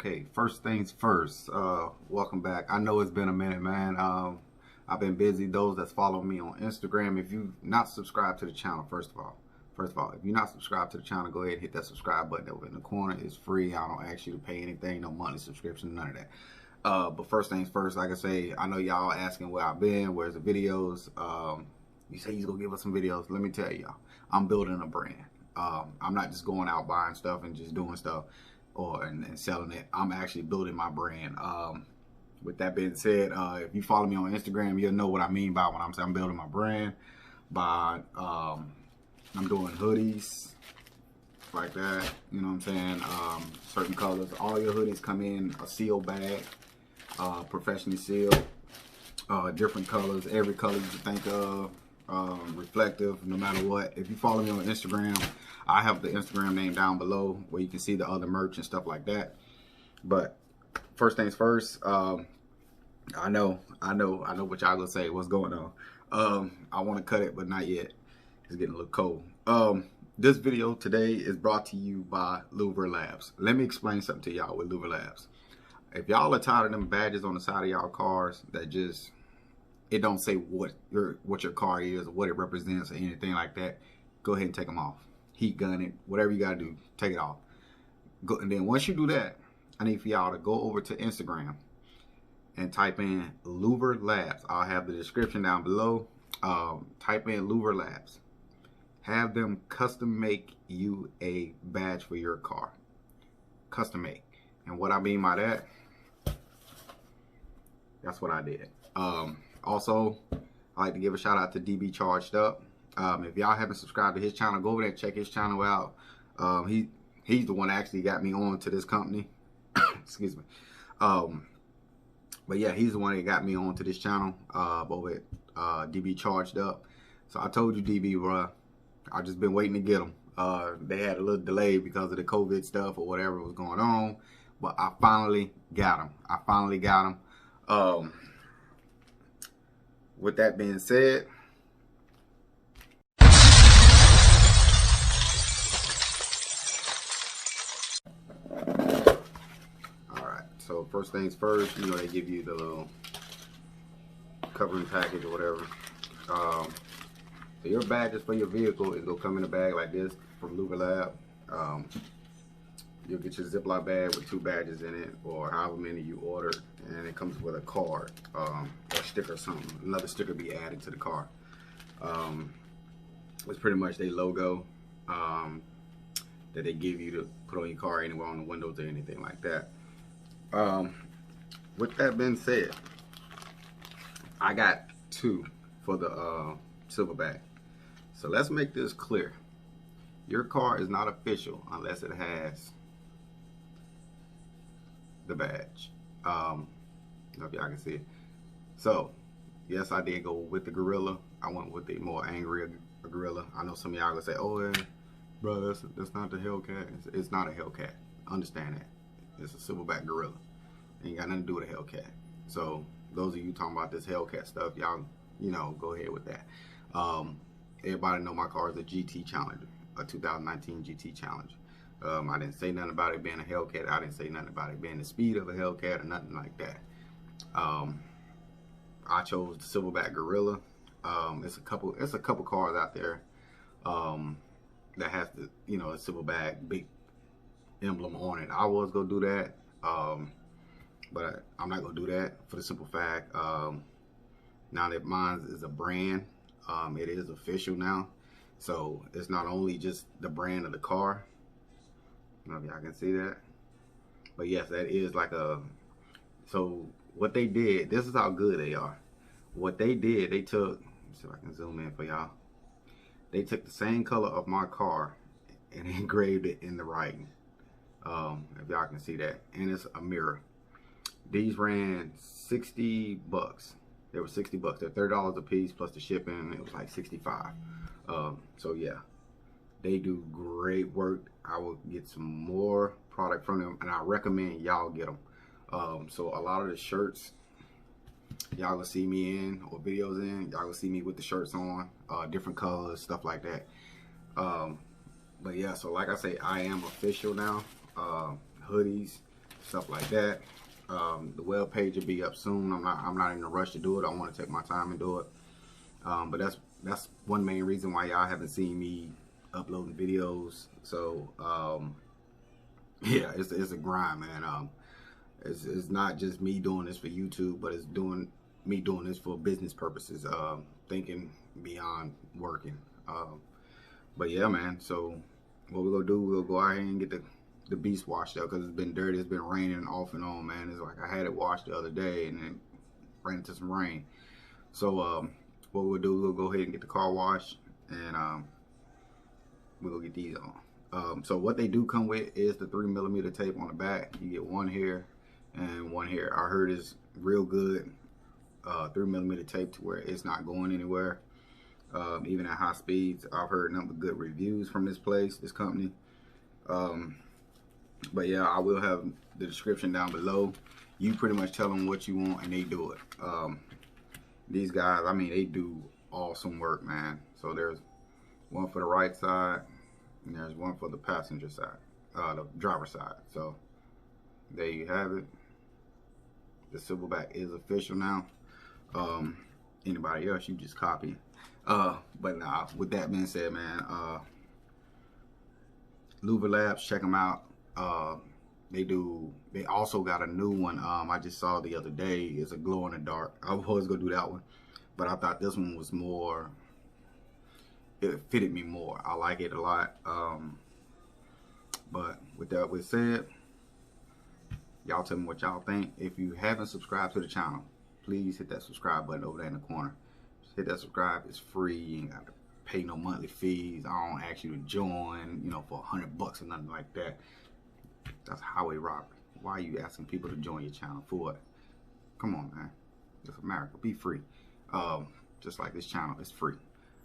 Okay, first things first, welcome back. I know it's been a minute, man. I've been busy. Those that's following me on Instagram, if you've not subscribed to the channel, first of all, if you're not subscribed to the channel, go ahead and hit that subscribe button over in the corner. It's free. I don't ask you to pay anything, no monthly subscription, none of that. But first things first, like I say, I know y'all asking where I've been, where's the videos. You say you're gonna give us some videos. Let me tell y'all, I'm building a brand. I'm not just going out buying stuff and just doing stuff and selling it. I'm actually building my brand. With that being said, if you follow me on Instagram, you'll know what I mean by when I'm saying I'm building my brand. By I'm doing hoodies like that, you know what I'm saying, certain colors. All your hoodies come in a sealed bag, professionally sealed, different colors, every color you can think of, reflective, no matter what. If you follow me on Instagram, I have the Instagram name down below where you can see the other merch and stuff like that. But first things first, I know what y'all gonna say. What's going on? I want to cut it, but not yet. It's getting a little cold. This video today is brought to you by Louver Labs. Let me explain something to y'all with Louver Labs. If y'all are tired of them badges on the side of y'all cars that just, it don't say what your car is or what it represents or anything like that, go ahead and take them off. Heat gun it, whatever you gotta do, take it off. Go, and then once you do that, I need for y'all to go over to Instagram and type in Louver Labs. I'll have the description down below. Type in Louver Labs. Have them custom make you a badge for your car. Custom make. And what I mean by that, that's what I did. Also, I like to give a shout out to DB Charged Up. If y'all haven't subscribed to his channel, go over there and check his channel out. He's the one that actually got me on to this company. Excuse me. But yeah, he's the one that got me on to this channel over at DB Charged Up. So I told you, DB, bro, I just been waiting to get them. They had a little delay because of the COVID stuff or whatever was going on, but I finally got them. With that being said, so first things first, you know, they give you the little covering package or whatever. So your badges for your vehicle is gonna come in a bag like this from Louver Lab. You'll get your Ziploc bag with 2 badges in it, or however many you order, and it comes with a card, or sticker or something. Another sticker be added to the car. It's pretty much their logo that they give you to put on your car anywhere on the windows or anything like that. With that being said, I got 2 for the silver bag. So let's make this clear. Your car is not official unless it has the badge. I don't know if y'all can see it. So yes, I did go with the gorilla. I went with the more angry gorilla. I know some of y'all gonna say, oh yeah, bro, that's not the Hellcat. It's not a Hellcat. Understand that. It's a silverback gorilla. Ain't got nothing to do with a Hellcat. So those of you talking about this Hellcat stuff, y'all, you know, go ahead with that. Everybody know my car is a GT Challenger, a 2019 GT Challenger. I didn't say nothing about it being a Hellcat. I didn't say nothing about it being the speed of a Hellcat or nothing like that. I chose the silverback gorilla. It's a couple cars out there that has the, you know, a silverback big emblem on it. I was gonna do that, but I'm not gonna do that for the simple fact, now that mine is a brand, it is official now. So it's not only just the brand of the car. I don't know if y'all can see that, but yes, that is like a, so what they did, this is how good they are. What they did, they took, let's see if I can zoom in for y'all. They took the same color of my car and engraved it in the writing. If y'all can see that, and it's a mirror. These ran 60 bucks. They were 60 bucks. They're $30 a piece plus the shipping. It was like 65. So yeah, they do great work. I will get some more product from them, and I recommend y'all get them. So a lot of the shirts y'all gonna see me in, or videos in, y'all gonna see me with the shirts on, different colors, stuff like that. But yeah, so like I say, I am official now. Hoodies, stuff like that. The web page will be up soon. I'm not in a rush to do it. I want to take my time and do it. But that's one main reason why y'all haven't seen me uploading videos. So yeah, it's a grind, man. It's not just me doing this for YouTube, but it's me doing this for business purposes, thinking beyond working. But yeah, man, so what we're gonna do, we'll go out here and get the beast washed out, because it's been dirty. It's been raining off and on, man. It's like I had it washed the other day and then ran into some rain. So what we'll do, we'll go ahead and get the car wash, and we'll get these on. So what they do come with is the 3mm tape on the back. You get one here and one here. I heard it's real good 3mm tape to where it's not going anywhere, even at high speeds. I've heard nothing but good reviews from this company. But yeah, I will have the description down below. You pretty much tell them what you want and they do it. These guys, I mean, they do awesome work, man. So there's one for the right side and there's one for the passenger side, the driver side. So there you have it. The silverback is official now. Anybody else, you just copy. But nah, with that being said, man, Louver Lab, check them out. They also got a new one I just saw the other day. It's a glow in the dark. I was always gonna do that one, but I thought this one was more, it fitted me more. I like it a lot. But with that being said, y'all tell me what y'all think. If you haven't subscribed to the channel, please hit that subscribe button over there in the corner. Just hit that subscribe. It's free. You ain't got to pay no monthly fees. I don't ask you to join, you know, for $100 or nothing like that. That's highway robbery. Why are you asking people to join your channel for what? Come on, man. It's America. Be free. Just like this channel, it's free.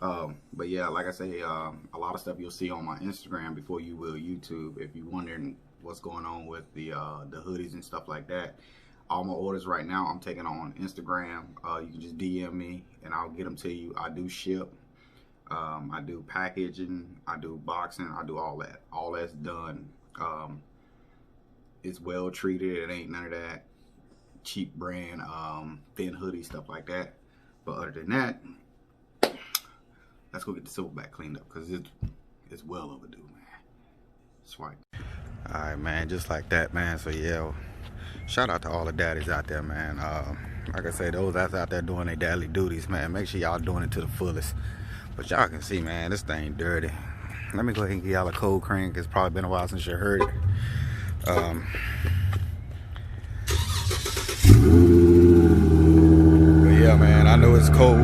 But yeah, like I say, a lot of stuff you'll see on my Instagram before you will YouTube. If you're wondering what's going on with the hoodies and stuff like that, all my orders right now I'm taking on Instagram. You can just DM me and I'll get them to you. I do ship. I do packaging. I do boxing. I do all that. All that's done. It's well treated. It ain't none of that cheap brand thin hoodie stuff like that. But other than that, let's go get the silverback cleaned up, because it's well overdue, man. Swipe. All right, man, just like that, man. So yeah, shout out to all the daddies out there, man. Like I say, those that's out there doing their daily duties, man, make sure y'all doing it to the fullest. But y'all can see, man, this thing dirty. Let me go ahead and give y'all a cold crank. It's probably been a while since you heard it. But yeah, man, I know it's cold.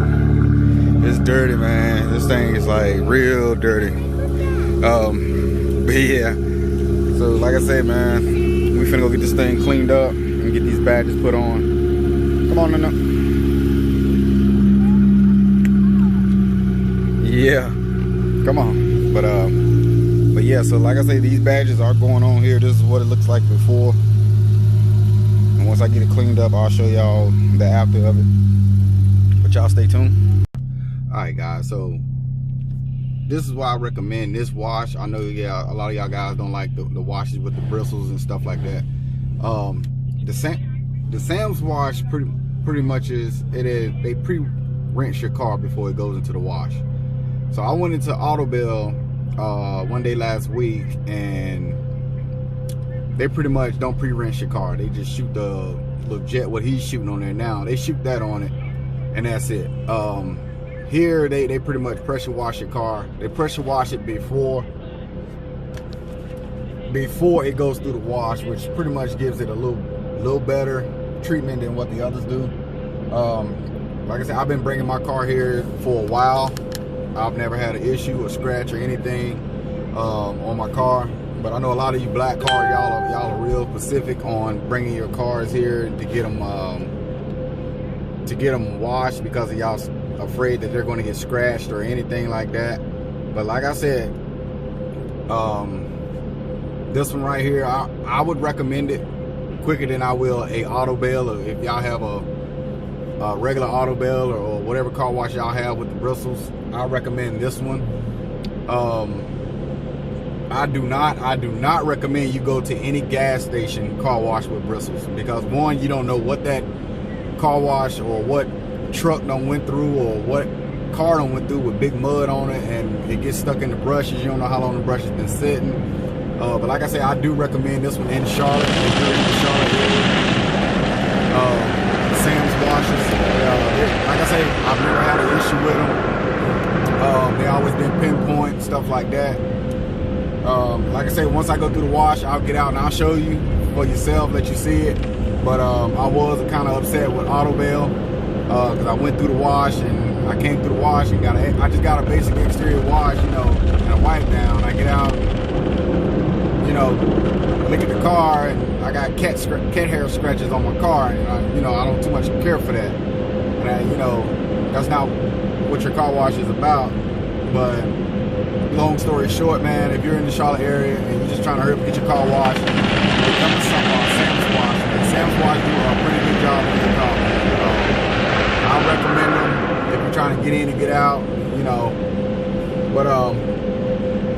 It's dirty, man. This thing is like real dirty. But yeah, so like I said, man, we finna go get this thing cleaned up and get these badges put on. Come on, no. Yeah, come on. But yeah, so like I say, these badges are going on here. This is what it looks like before. And once I get it cleaned up, I'll show y'all the after of it. But y'all stay tuned. Alright guys, so this is why I recommend this wash. I know, yeah, a lot of y'all guys don't like the washes with the bristles and stuff like that. The Sam's wash pretty much is, they pre-rinse your car before it goes into the wash. So I went into Autobill one day last week, and they pretty much don't pre-rinse your car. They just shoot the little jet, what he's shooting on there now. They shoot that on it, and that's it. Here they pretty much pressure wash your car. They pressure wash it before it goes through the wash, which pretty much gives it a little better treatment than what the others do. Like I said, I've been bringing my car here for a while. I've never had an issue, a scratch, or anything on my car. But I know a lot of you black car, y'all are real specific on bringing your cars here to get them washed, because of y'all afraid that they're going to get scratched or anything like that. But like I said, this one right here, I would recommend it quicker than I will a Autobill, or if y'all have a regular Autobill or whatever car wash y'all have with the bristles. I recommend this one. I do not recommend you go to any gas station car wash with bristles, because one, you don't know what that car wash or what truck done went through or what car done went through with big mud on it, and it gets stuck in the brushes. You don't know how long the brush has been sitting. But like I say, I do recommend this one in Charlotte. If you're in the Charlotte area, Sam's washes. Like I say, I've never had an issue with them. They always been pinpoint, stuff like that. Like I say, once I go through the wash, I'll get out and I'll show you for yourself, let you see it. But I was kind of upset with Autobell because I went through the wash and I came through the wash and I just got a basic exterior wash, you know, and a wipe down. I get out, you know, look at the car, and I got cat hair scratches on my car, and I don't too much care for that. And you know, that's not what your car wash is about. But long story short, man, if you're in the Charlotte area and you're just trying to hurry up and get your car washed, come to Sam's Wash. And Sam's Wash do a pretty good job with your car. I recommend them if you're trying to get in and get out, you know. But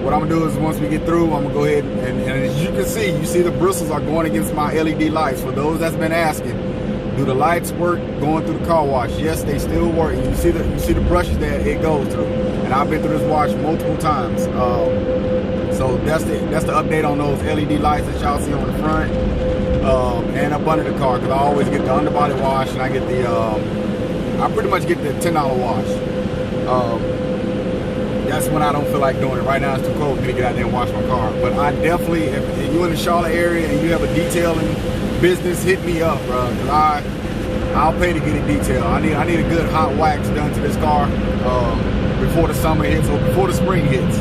what I'm gonna do is once we get through, I'm gonna go ahead and as you can see, the bristles are going against my LED lights. For those that's been asking, do the lights work going through the car wash? Yes, they still work. And you see the brushes that it goes through. And I've been through this wash multiple times. So that's the update on those LED lights that y'all see on the front and up under the car. Because I always get the underbody wash, and I get the I pretty much get the $10 wash. That's when I don't feel like doing it. Right now it's too cold for me to get out there and wash my car. But I definitely, if you're in the Charlotte area and you have a detailing business, hit me up, bro. Cause I'll pay to get it detailed. I need a good hot wax done to this car before the summer hits or before the spring hits.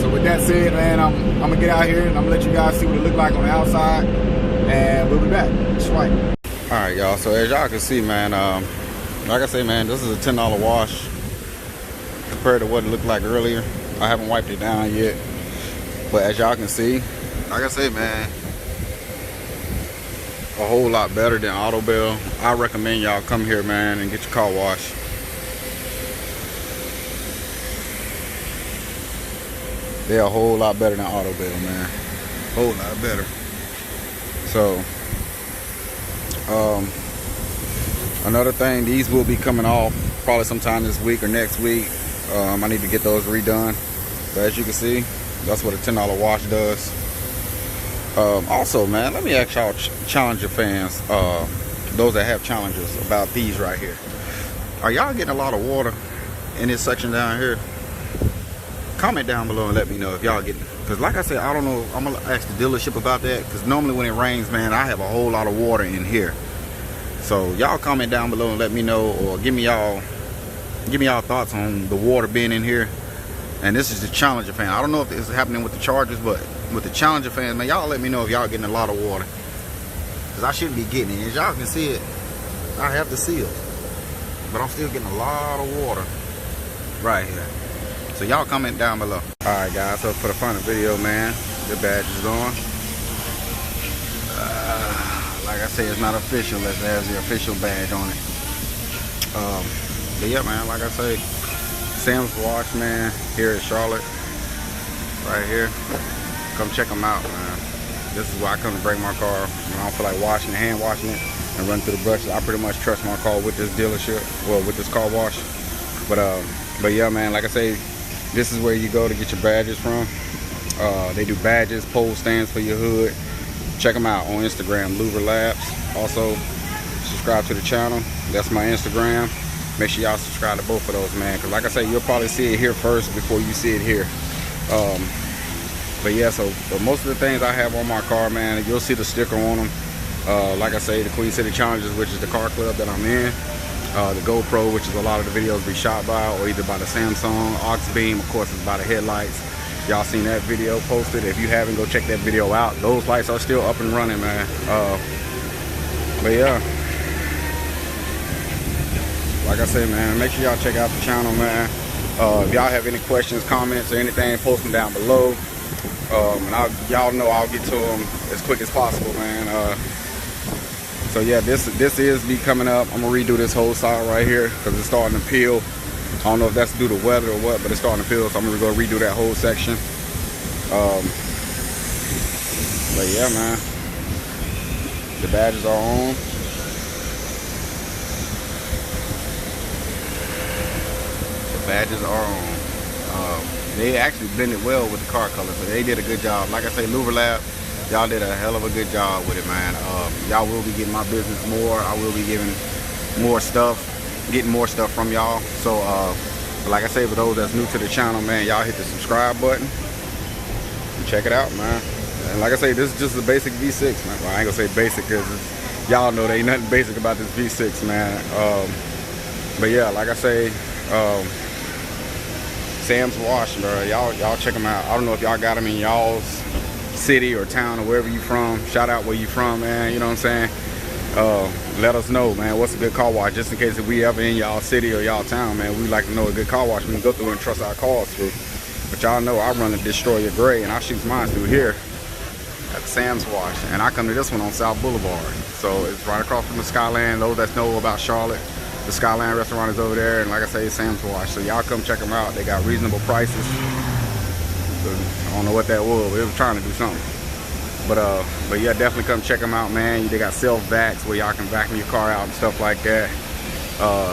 So with that said, man, I'm gonna get out here and I'm gonna let you guys see what it look like on the outside, and we'll be back. That's right. All right, y'all. So as y'all can see, man, like I say, man, this is a $10 wash compared to what it looked like earlier. I haven't wiped it down yet, but as y'all can see, like I say, man, a whole lot better than Autobell. I recommend y'all come here, man, and get your car washed. They're a whole lot better than Autobell, man. Whole lot better. So, another thing, these will be coming off probably sometime this week or next week. I need to get those redone. But as you can see, that's what a $10 wash does. Also, man, let me ask y'all Challenger fans, those that have Challengers, about these right here. Are y'all getting a lot of water in this section down here? Comment down below and let me know if y'all getting it. Because like I said, I don't know, I'm going to ask the dealership about that. Because normally when it rains, man, I have a whole lot of water in here. So y'all comment down below and let me know, or give me y'all thoughts on the water being in here. And this is the Challenger fan. I don't know if this is happening with the Chargers, but with the Challenger fans, man, y'all let me know if y'all getting a lot of water. Because I shouldn't be getting it. As y'all can see it, I have the seal. But I'm still getting a lot of water right here. So y'all comment down below. Alright guys, so for the final video, man, the badge is on. Like I say, it's not official. It has the official badge on it. But yeah, man, like I say, Sam's Wash, man, here in Charlotte, right here. Come check them out, man. This is where I come to break my car when I don't feel like washing, hand washing it, and run through the brushes. I pretty much trust my car with this dealership, well, with this car wash. But yeah, man, like I say, this is where you go to get your badges from. They do badges, pole stands for your hood. Check them out on Instagram, Louver Labs. Also, subscribe to the channel. That's my Instagram. Make sure y'all subscribe to both of those, man. Because like I say, you'll probably see it here first before you see it here. But yeah, so most of the things I have on my car, man, you'll see the sticker on them. Like I say, the Queen City Challengers, which is the car club that I'm in. The GoPro, which is a lot of the videos be shot by, or either by the Samsung. Aux beam, of course, is by the headlights. Y'all seen that video posted. If you haven't, go check that video out. Those lights are still up and running, man. But yeah, like I say, man, make sure y'all check out the channel, man. If y'all have any questions, comments, or anything, post them down below. And y'all know I'll get to them as quick as possible, man. So yeah, this is me coming up. I'm gonna redo this whole side right here because it's starting to peel. I don't know if that's due to weather or what, but it's starting to peel, so I'm gonna go redo that whole section. But yeah, man, the badges are on. The badges are on. They actually blended well with the car color, so they did a good job. Like I say, Louver Lab, y'all did a hell of a good job with it, man. Y'all will be getting my business more. I will be giving more stuff, getting more stuff from y'all. So but like I say, for those that's new to the channel, man, y'all hit the subscribe button and check it out, man. And like I say, this is just a basic V6, man. Well, I ain't gonna say basic because y'all know there ain't nothing basic about this V6, man. But yeah, like I say, Sam's Wash, bro. Y'all check them out. I don't know if y'all got them in y'all's city or town or wherever you from. Shout out where you from, man. You know what I'm saying? Let us know, man, what's a good car wash, just in case if we ever in y'all city or y'all town, man. We like to know a good car wash we can go through and trust our cars through. But y'all know I run a Destroyer Gray, and I shoot mine through here at Sam's Wash, and I come to this one on South Boulevard. So it's right across from the Skyland. Those that know about Charlotte, the Skyland restaurant is over there, and like I say, it's Sam's Wash. So y'all come check them out. They got reasonable prices. So I don't know what that was, but it was trying to do something. But yeah, definitely come check them out, man. They got self-vacs where y'all can vacuum your car out and stuff like that.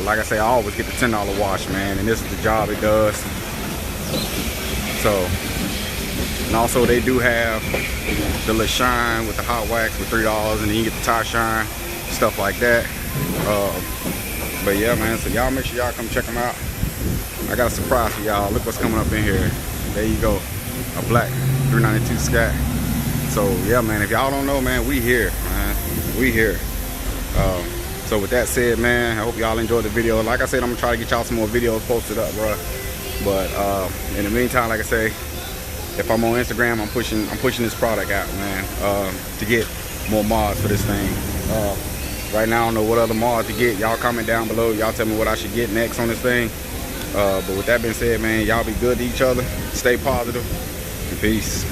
Like I say, I always get the $10 wash, man, and this is the job it does. So, and also they do have the little shine with the hot wax with $3, and then you get the tire shine, stuff like that. But yeah, man, so y'all make sure y'all come check them out. I got a surprise for y'all. Look what's coming up in here. There you go, a black 392 Scat. So yeah, man, if y'all don't know, man, we here, man. We here. So with that said, man, I hope y'all enjoyed the video. Like I said, I'm gonna try to get y'all some more videos posted up, bro. But in the meantime, like I say, if I'm on Instagram, I'm pushing this product out, man, to get more mods for this thing. Right now, I don't know what other mods to get. Y'all comment down below. Y'all tell me what I should get next on this thing. But with that being said, man, y'all be good to each other. Stay positive. And peace.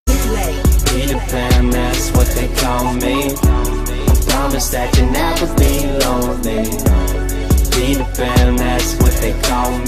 Be the fam, that's what they call me. I promise that you never be lonely. Be the fam, that's what they call me.